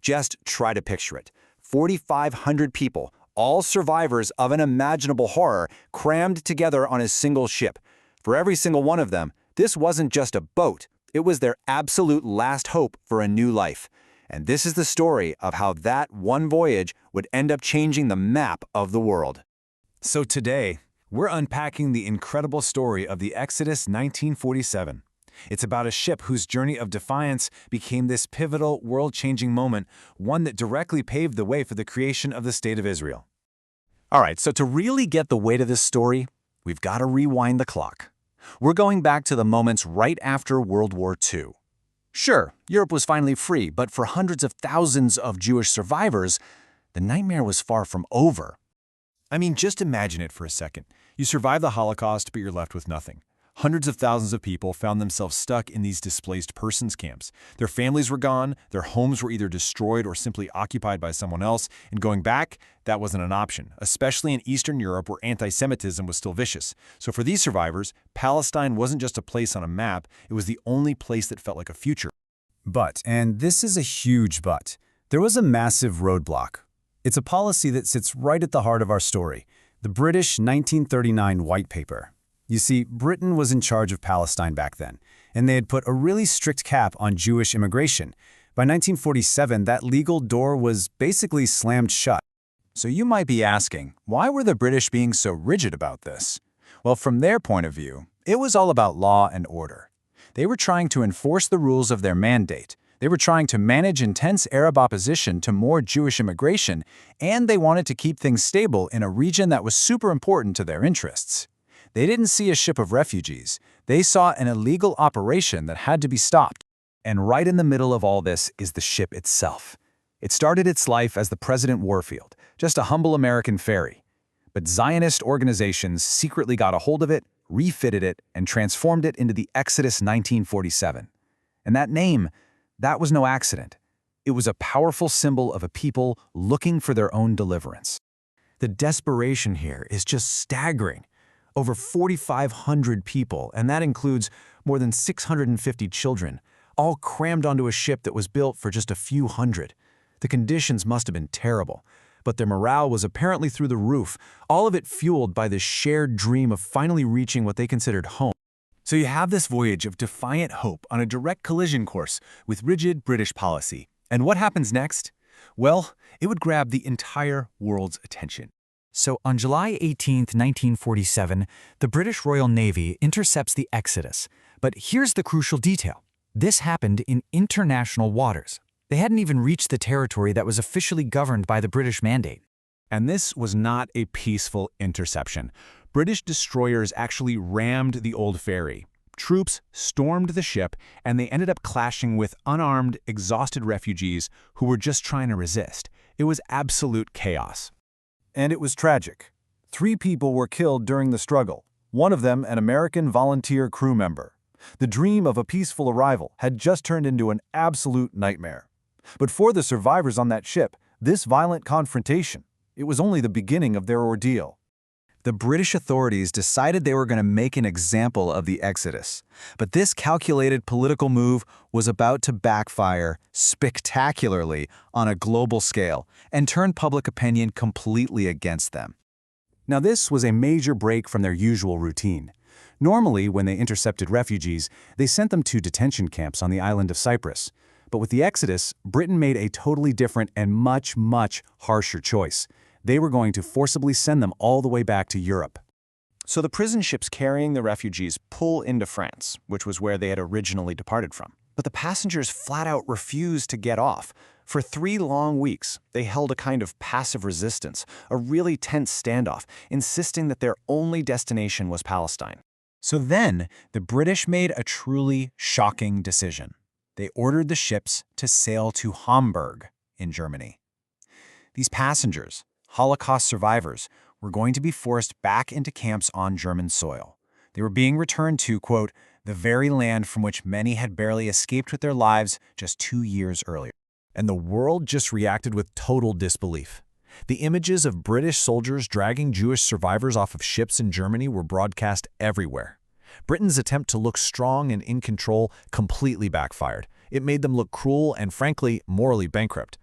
Just try to picture it. 4,500 people, all survivors of an imaginable horror, crammed together on a single ship. For every single one of them, this wasn't just a boat. It was their absolute last hope for a new life. And this is the story of how that one voyage would end up changing the map of the world. So today, we're unpacking the incredible story of the Exodus 1947. It's about a ship whose journey of defiance became this pivotal, world-changing moment, one that directly paved the way for the creation of the State of Israel. All right, so to really get the weight of this story, we've got to rewind the clock. We're going back to the moments right after World War II. Sure, Europe was finally free, but for hundreds of thousands of Jewish survivors, the nightmare was far from over. I mean, just imagine it for a second. You survive the Holocaust, but you're left with nothing. Hundreds of thousands of people found themselves stuck in these displaced persons camps. Their families were gone, their homes were either destroyed or simply occupied by someone else, and going back, that wasn't an option, especially in Eastern Europe where anti-Semitism was still vicious. So for these survivors, Palestine wasn't just a place on a map, it was the only place that felt like a future. But, and this is a huge but, there was a massive roadblock. It's a policy that sits right at the heart of our story, the British 1939 White Paper. You see, Britain was in charge of Palestine back then, and they had put a really strict cap on Jewish immigration. By 1947, that legal door was basically slammed shut. So you might be asking, why were the British being so rigid about this? Well, from their point of view, it was all about law and order. They were trying to enforce the rules of their mandate. They were trying to manage intense Arab opposition to more Jewish immigration, and they wanted to keep things stable in a region that was super important to their interests. They didn't see a ship of refugees. They saw an illegal operation that had to be stopped. And right in the middle of all this is the ship itself. It started its life as the President Warfield, just a humble American ferry. But Zionist organizations secretly got a hold of it, refitted it, and transformed it into the Exodus 1947. And that name, that was no accident. It was a powerful symbol of a people looking for their own deliverance. The desperation here is just staggering. Over 4,500 people, and that includes more than 650 children, all crammed onto a ship that was built for just a few hundred. The conditions must have been terrible, but their morale was apparently through the roof, all of it fueled by this shared dream of finally reaching what they considered home. So you have this voyage of defiant hope on a direct collision course with rigid British policy. And what happens next? Well, it would grab the entire world's attention. So on July 18, 1947, the British Royal Navy intercepts the Exodus. But here's the crucial detail. This happened in international waters. They hadn't even reached the territory that was officially governed by the British Mandate. And this was not a peaceful interception. British destroyers actually rammed the old ferry. Troops stormed the ship, and they ended up clashing with unarmed, exhausted refugees who were just trying to resist. It was absolute chaos. And it was tragic. 3 people were killed during the struggle, one of them an American volunteer crew member. The dream of a peaceful arrival had just turned into an absolute nightmare. But for the survivors on that ship, this violent confrontation, it was only the beginning of their ordeal. The British authorities decided they were going to make an example of the Exodus. But this calculated political move was about to backfire spectacularly on a global scale and turn public opinion completely against them. Now, this was a major break from their usual routine. Normally, when they intercepted refugees, they sent them to detention camps on the island of Cyprus. But with the Exodus, Britain made a totally different and much, much harsher choice. They were going to forcibly send them all the way back to Europe. So the prison ships carrying the refugees pull into France, which was where they had originally departed from. But the passengers flat out refused to get off. For 3 long weeks, they held a kind of passive resistance, a really tense standoff, insisting that their only destination was Palestine. So then, the British made a truly shocking decision. They ordered the ships to sail to Hamburg in Germany. These passengers, Holocaust survivors, were going to be forced back into camps on German soil. They were being returned to, quote, the very land from which many had barely escaped with their lives just 2 years earlier. And the world just reacted with total disbelief. The images of British soldiers dragging Jewish survivors off of ships in Germany were broadcast everywhere. Britain's attempt to look strong and in control completely backfired. It made them look cruel and, frankly, morally bankrupt.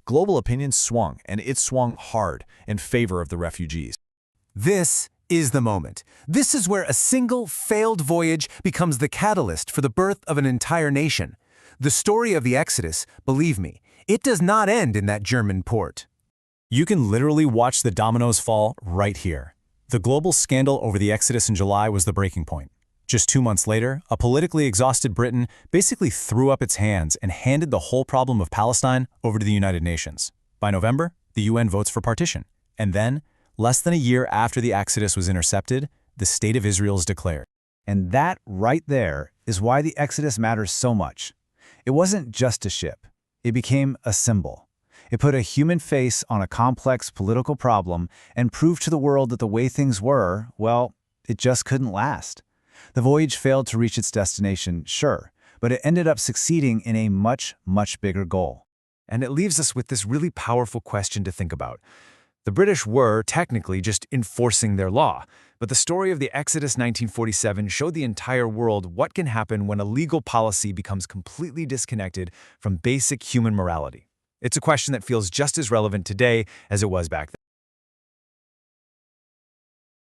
global opinion swung, and it swung hard in favor of the refugees. This is the moment. This is where a single failed voyage becomes the catalyst for the birth of an entire nation. The story of the Exodus, believe me, it does not end in that German port. You can literally watch the dominoes fall right here. The global scandal over the Exodus in July was the breaking point. Just 2 months later, a politically exhausted Britain basically threw up its hands and handed the whole problem of Palestine over to the United Nations. By November, the UN votes for partition. And then, less than a year after the Exodus was intercepted, the State of Israel is declared. And that right there is why the Exodus matters so much. It wasn't just a ship. It became a symbol. It put a human face on a complex political problem and proved to the world that the way things were, well, it just couldn't last. The voyage failed to reach its destination, sure, but it ended up succeeding in a much, much bigger goal. And it leaves us with this really powerful question to think about. The British were technically just enforcing their law, but the story of the Exodus 1947 showed the entire world what can happen when a legal policy becomes completely disconnected from basic human morality. It's a question that feels just as relevant today as it was back then.